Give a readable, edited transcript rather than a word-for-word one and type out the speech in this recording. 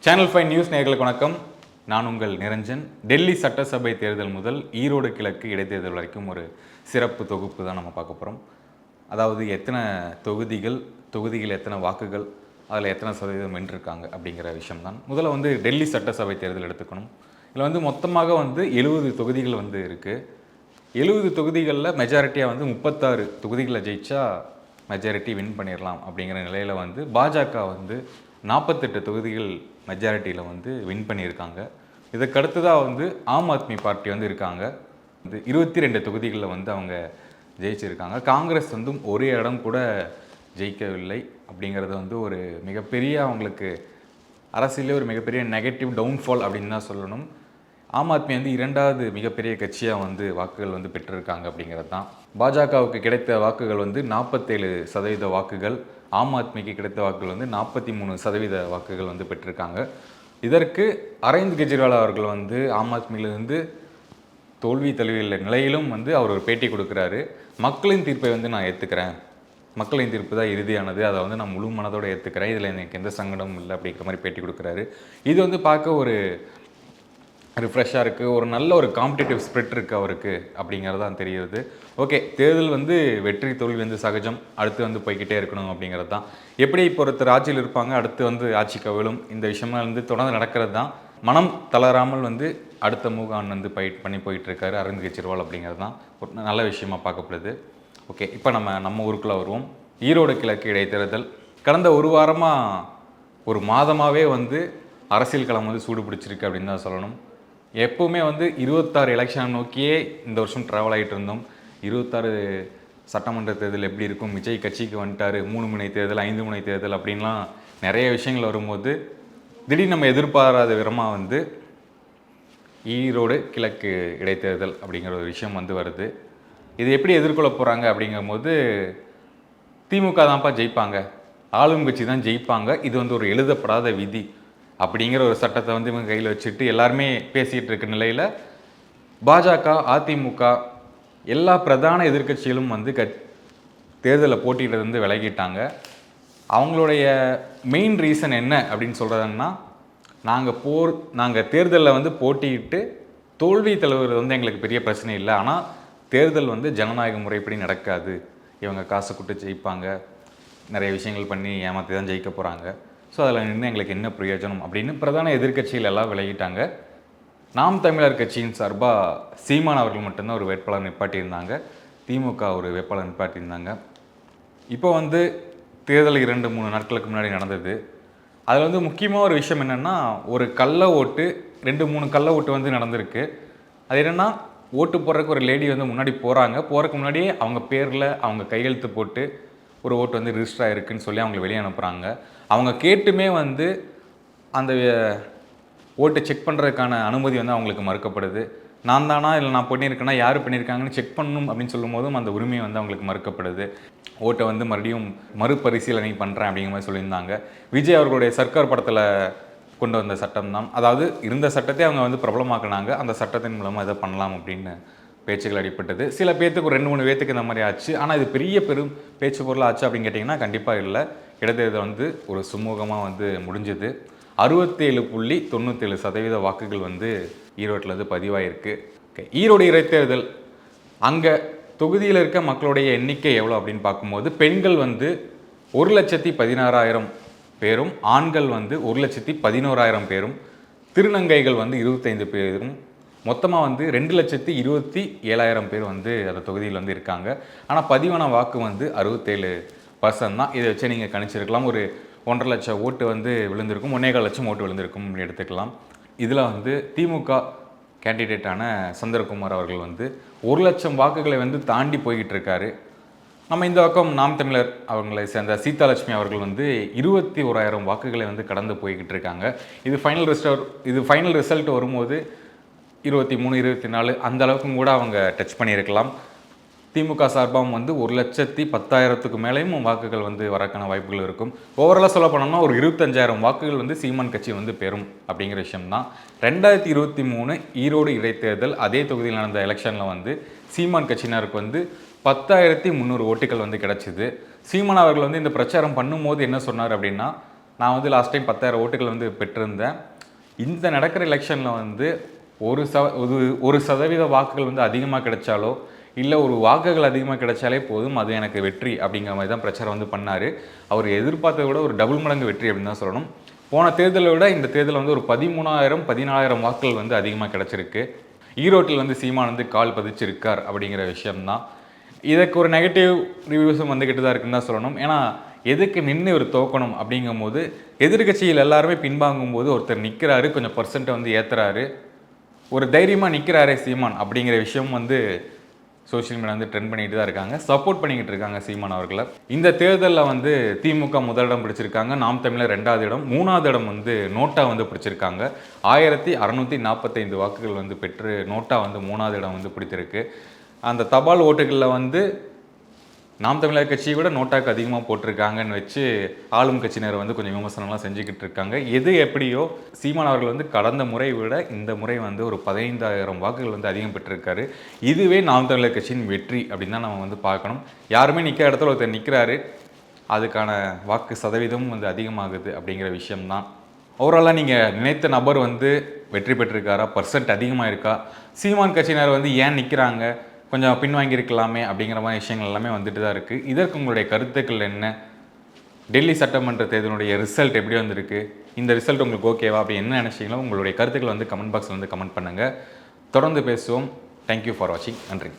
Channel 5 news நேயர்களுக்கு வணக்கம். நான் உங்கள் நிரஞ்சன். டெல்லி சட்டசபை தேர்தல் முதல் ஈரோடு கிழக்கு இடைத்தேர்தல் வரைக்கும் ஒரு சிறப்பு தொகுப்பு தான் நம்ம பார்க்க போகிறோம். அதாவது எத்தனை தொகுதிகள் எத்தனை வாக்குகள், அதில் எத்தனை சதவீதம் வென்றிருக்காங்க அப்படிங்கிற விஷயம் தான். முதல்ல டெல்லி சட்டசபை தேர்தல் எடுத்துக்கணும். இதில் மொத்தமாக 70 தொகுதிகள் இருக்குது. 70 தொகுதிகளில் மெஜாரிட்டியாக 36 தொகுதிகளில் ஜெயிச்சா மெஜாரிட்டி வின் பண்ணிடலாம் அப்படிங்கிற நிலையில் பாஜக 48 தொகுதிகள் மெஜாரிட்டியில் வின் பண்ணியிருக்காங்க. இதுக்கடுத்ததாக ஆம் ஆத்மி பார்ட்டி இருக்காங்க. 22 தொகுதிகளில் அவங்க ஜெயிச்சிருக்காங்க. காங்கிரஸ் ஒரு இடம் கூட ஜெயிக்கவில்லை அப்படிங்கிறது ஒரு மிகப்பெரிய அவங்களுக்கு அரசியலே ஒரு மிகப்பெரிய நெகட்டிவ் டவுன்ஃபால் அப்படின்னு தான் சொல்லணும். ஆம் ஆத்மி இரண்டாவது மிகப்பெரிய கட்சியாக வாக்குகள் பெற்றிருக்காங்க அப்படிங்கிறது தான். பாஜகவுக்கு கிடைத்த வாக்குகள் 47% வாக்குகள், ஆம் ஆத்மிக்கு கிடைத்த வாக்குகள் 43% வாக்குகள் பெற்றிருக்காங்க. இதற்கு அரவிந்த் கெஜ்ரிவால் அவர்கள் ஆம் ஆத்மியிலிருந்து தோல்வி தழுவிய நிலையிலும் அவர் ஒரு பேட்டி கொடுக்குறாரு. மக்களின் தீர்ப்பை நான் ஏற்றுக்கிறேன், மக்களின் தீர்ப்பு தான் இறுதியானது, அதை நான் முழு மனதோடு ஏற்றுக்கிறேன், இதில் எனக்கு எந்த சங்கடமும் இல்லை அப்படிங்கிற மாதிரி பேட்டி கொடுக்குறாரு. இது பார்க்க ஒரு ரிஃப்ரெஷ்ஷாக இருக்குது. ஒரு நல்ல ஒரு காம்படிட்டிவ் ஸ்பிரிட் இருக்குது அவருக்கு அப்படிங்கிறது தான் தெரியுது. ஓகே, தேர்தல் வெற்றி தோல்வி சகஜம், அடுத்து போய்கிட்டே இருக்கணும் அப்படிங்கிறது தான். எப்படி இப்போ ஒருத்தர் ஆட்சியில் இருப்பாங்க, அடுத்து ஆட்சி கவிழும், இந்த விஷயம்லாம் தொடர்ந்து நடக்கிறது தான். மனம் தளராமல் அடுத்த மூகான் ஃபைட் பண்ணி போயிட்டுருக்காரு அரவிந்த் கெஜ்ரிவால் அப்படிங்கிறது தான் ஒரு நல்ல விஷயமாக பார்க்கப்படுது. ஓகே, இப்போ நம்ம ஊருக்குள்ளே வருவோம். ஈரோடு கிழக்கு இடைத்தேர்தல் கடந்த ஒரு வாரமாக ஒரு மாதமாகவே அரசியல் களம் சூடு பிடிச்சிருக்கு அப்படின்னு தான் சொல்லணும். எப்போவுமே 26 எலெக்ஷன் நோக்கியே இந்த வருஷம் ட்ராவல் ஆகிட்டு இருந்தோம். 26 சட்டமன்ற தேர்தல் எப்படி இருக்கும், விஜய் கட்சிக்கு வந்துட்டார், 3 முனை தேர்தல் 5 முனை தேர்தல் அப்படின்லாம் நிறைய விஷயங்கள் வரும்போது திடீர்னு நம்ம எதிர்பாராத விதமாக ஈரோடு கிழக்கு இடைத்தேர்தல் அப்படிங்கிற ஒரு விஷயம் வருது. இது எப்படி எதிர்கொள்ள போகிறாங்க அப்படிங்கும்போது, திமுக தான்ப்பா ஜெயிப்பாங்க, ஆளும் கட்சி தான் ஜெயிப்பாங்க, இது ஒரு எழுதப்படாத விதி அப்படிங்கிற ஒரு சட்டத்தை இவங்க கையில் வச்சுட்டு எல்லாருமே பேசிகிட்டு இருக்க நிலையில் பாஜக, அதிமுக எல்லா பிரதான எதிர்க்கட்சிகளும் தேர்தலில் போட்டியிட்டு விலகிட்டாங்க. அவங்களுடைய மெயின் ரீசன் என்ன அப்படின்னு சொல்கிறதுன்னா, நாங்கள் தேர்தலில் போட்டியிட்டு தோல்வி தழுவுறது எங்களுக்கு பெரிய பிரச்சனை இல்லை, ஆனால் தேர்தல் ஜனநாயக முறைப்படி நடக்காது, இவங்க காசு கொடுத்து ஜெயிப்பாங்க, நிறைய விஷயங்கள் பண்ணி ஏமாற்றி தான் ஜெயிக்க போகிறாங்க, ஸோ அதில் நின்று எங்களுக்கு என்ன பிரயோஜனம் அப்படின்னு பிரதான எதிர்க்கட்சிகள் எல்லாம் விலகிட்டாங்க. நாம் தமிழர் கட்சியின் சார்பாக சீமான் அவர்கள் மட்டும்தான் ஒரு வேட்பாளர் நிப்பாட்டியிருந்தாங்க, திமுக ஒரு வேட்பாளர் நிப்பாட்டியிருந்தாங்க. இப்போ தேர்தல் 2-3 நாட்களுக்கு முன்னாடி நடந்தது. அதில் முக்கியமாக ஒரு விஷயம் என்னென்னா, ஒரு கள்ள ஓட்டு 2-3 கள்ள ஓட்டு நடந்திருக்கு. அது என்னென்னா, ஓட்டு போடுறதுக்கு ஒரு லேடி முன்னாடி போகிறதுக்கு முன்னாடியே அவங்க பேரில் அவங்க கையெழுத்து போட்டு ஒரு ஓட்டு ரிஜிஸ்டர் ஆகிருக்குன்னு சொல்லி அவங்களை வெளியே அனுப்புகிறாங்க. அவங்க கேட்டுமே அந்த ஓட்டு செக் பண்ணுறதுக்கான அனுமதி அவங்களுக்கு மறுக்கப்படுது. நான் தானா இல்லை நான் பண்ணியிருக்கேன்னா யார் பண்ணியிருக்காங்கன்னு செக் பண்ணணும் அப்படின்னு சொல்லும் போதும் அந்த உரிமை அவங்களுக்கு மறுக்கப்படுது. ஓட்டை மறுபடியும் மறுபரிசீலனை பண்ணுறேன் அப்படிங்கிற மாதிரி சொல்லியிருந்தாங்க. விஜய் அவர்களுடைய சர்க்கார் படத்தில் கொண்டு வந்த சட்டம் தான், அதாவது இருந்த சட்டத்தை அவங்க பிரபலமாக்குனாங்க, அந்த சட்டத்தின் மூலமாக இதை பண்ணலாம் அப்படின்னு பேச்சுகள் அடிப்பட்டது. சில பேர்த்துக்கு ஒரு 2-3 பேர்த்துக்கு இந்த மாதிரி ஆச்சு. ஆனால் இது பெரும் பேச்சு பொருளாக ஆச்சு அப்படின்னு கேட்டிங்கன்னா கண்டிப்பாக இல்லை. இடைத்தேர்தல் ஒரு சுமூகமாக முடிஞ்சது. 67.97% வாக்குகள் ஈரோட்டில் பதிவாயிருக்கு. ஓகே, ஈரோடு இடைத்தேர்தல் அங்கே தொகுதியில் இருக்க மக்களுடைய எண்ணிக்கை எவ்வளோ அப்படின்னு பார்க்கும்போது, பெண்கள் 1,16,000 பேரும், ஆண்கள் 1,11,000 பேரும், திருநங்கைகள் 25 பேரும், மொத்தமாக 2,27,000 பேர் அந்த தொகுதியில் இருக்காங்க. ஆனால் பதிவான வாக்கு 67% தான். இதை வச்சு நீங்கள் கணிச்சிருக்கலாம், ஒரு 1.5 லட்சம் ஓட்டு விழுந்திருக்கும், 1.25 லட்சம் ஓட்டு விழுந்திருக்கும் அப்படின்னு எடுத்துக்கலாம். இதில் திமுக கேண்டிடேட்டான சந்திரகுமார் அவர்கள் 1 லட்சம் வாக்குகளை தாண்டி போய்கிட்டு இருக்காரு. நம்ம இந்த பக்கம் நாம் தமிழர் அவங்களை சேர்ந்த சீதாலட்சுமி அவர்கள் 21,000 வாக்குகளை கடந்து போய்கிட்டு இருக்காங்க. இது ஃபைனல் ரிசல்ட் வரும்போது 23, 24 அந்த அளவுக்கும் கூட அவங்க டச் பண்ணியிருக்கலாம். திமுக சார்பாகவும் 1,10,000க்கு மேலேயும் வாக்குகள் வரக்கான வாய்ப்புகள் இருக்கும். ஓவராலாக சொல்ல போனோம்னா ஒரு 25,000 வாக்குகள் சீமான் கட்சி பெறும் அப்படிங்கிற விஷயம்தான். 2023 ஈரோடு இடைத்தேர்தல் அதே தொகுதியில் நடந்த எலெக்ஷனில் சீமான் கட்சியினருக்கு 10,300 ஓட்டுகள் கிடச்சிது. சீமான் அவர்கள் இந்த பிரச்சாரம் பண்ணும்போது என்ன சொன்னார் அப்படின்னா, நான் வந்து லாஸ்ட் டைம் 10,000 ஓட்டுகள் வந்து பெற்றிருந்தேன். இந்த நடக்கிற எலெக்ஷனில் வந்து ஒரு சதவீத வாக்குகள் வந்து அதிகமாக கிடைச்சாலோ இல்லை ஒரு வாக்குகள் அதிகமாக கிடைச்சாலே போதும், அது எனக்கு வெற்றி அப்படிங்கிற மாதிரி தான் பிரச்சாரம் வந்து பண்ணார். அவர் எதிர்பார்த்ததை விட ஒரு டபுள் மடங்கு வெற்றி அப்படின்னு தான் சொல்லணும். போன தேர்தலை விட இந்த தேர்தலில் வந்து ஒரு 13,000 14,000 வாக்குகள் வந்து அதிகமாக கிடச்சிருக்கு. ஈரோட்டில் வந்து சீமான் வந்து கால் பதிச்சிருக்கார் அப்படிங்கிற விஷயம்தான். இதுக்கு ஒரு நெகட்டிவ் ரிவ்யூஸும் வந்துக்கிட்டு தான் இருக்குன்னு தான் சொல்லணும். ஏன்னா எதுக்கு நின்று ஒரு தோக்கணும் அப்படிங்கும்போது எதிர்கட்சியில் எல்லாருமே பின்வாங்கும்போது ஒருத்தர் நிற்கிறாரு, கொஞ்சம் பர்சன்ட்டை வந்து ஏற்றுறாரு, ஒரு தைரியமாக நிற்கிறாரே சீமான் அப்படிங்கிற விஷயம் வந்து சோஷியல் மீடியா வந்து ட்ரெண்ட் பண்ணிட்டு தான் இருக்காங்க, சப்போர்ட் பண்ணிக்கிட்டு இருக்காங்க சீமான் அவர்களை. இந்த தேர்தலில் வந்து திமுக முதலிடம் பிடிச்சிருக்காங்க, நாம் தமிழர் 2வது இடம், 3வது இடம் வந்து நோட்டா வந்து பிடிச்சிருக்காங்க. 1645 வாக்குகள் வந்து பெற்று நோட்டா வந்து 3வது இடம் வந்து பிடித்திருக்கு. அந்த தபால் ஓட்டுகளில் வந்து நாம் தமிழர் கட்சியை விட நோட்டாக்கு அதிகமாக போட்டிருக்காங்கன்னு வச்சு ஆளும் கட்சியினர் வந்து கொஞ்சம் விமர்சனம்லாம் செஞ்சுக்கிட்டு இருக்காங்க. எது எப்படியோ சீமான் அவர்கள் வந்து கடந்த முறை விட இந்த முறை வந்து ஒரு 15,000 வாக்குகள் வந்து அதிகம் பெற்றிருக்காரு. இதுவே நாம் தமிழர் கட்சியின் வெற்றி அப்படின்னு தான் நம்ம வந்து பார்க்கணும். யாருமே நிற்கிற இடத்துல ஒருத்தர் நிற்கிறாரு, அதுக்கான வாக்கு சதவீதமும் வந்து அதிகமாகுது அப்படிங்கிற விஷயம்தான். ஓவராலாக நீங்கள் நினைத்த நபர் வந்து வெற்றி பெற்றிருக்காரா, பர்சன்ட் அதிகமாக இருக்கா, சீமான் கட்சியினர் வந்து ஏன் நிற்கிறாங்க, கொஞ்சம் பின்வாங்கியிருக்கலாமே அப்படிங்கிற மாதிரி விஷயங்கள் எல்லாமே வந்துட்டு தான் இருக்குது. இதற்கு உங்களுடைய கருத்துக்கள் என்ன? டெல்லி சட்டமன்ற தேர்தலுடைய ரிசல்ட் எப்படி வந்திருக்கு? இந்த ரிசல்ட் உங்களுக்கு ஓகேவா அப்படி என்ன நினச்சிங்களோ உங்களுடைய கருத்துக்களை வந்து கமெண்ட் பாக்ஸில் வந்து கமெண்ட் பண்ணுங்கள். தொடர்ந்து பேசுவோம். தேங்க்யூ ஃபார் வாட்சிங். நன்றி.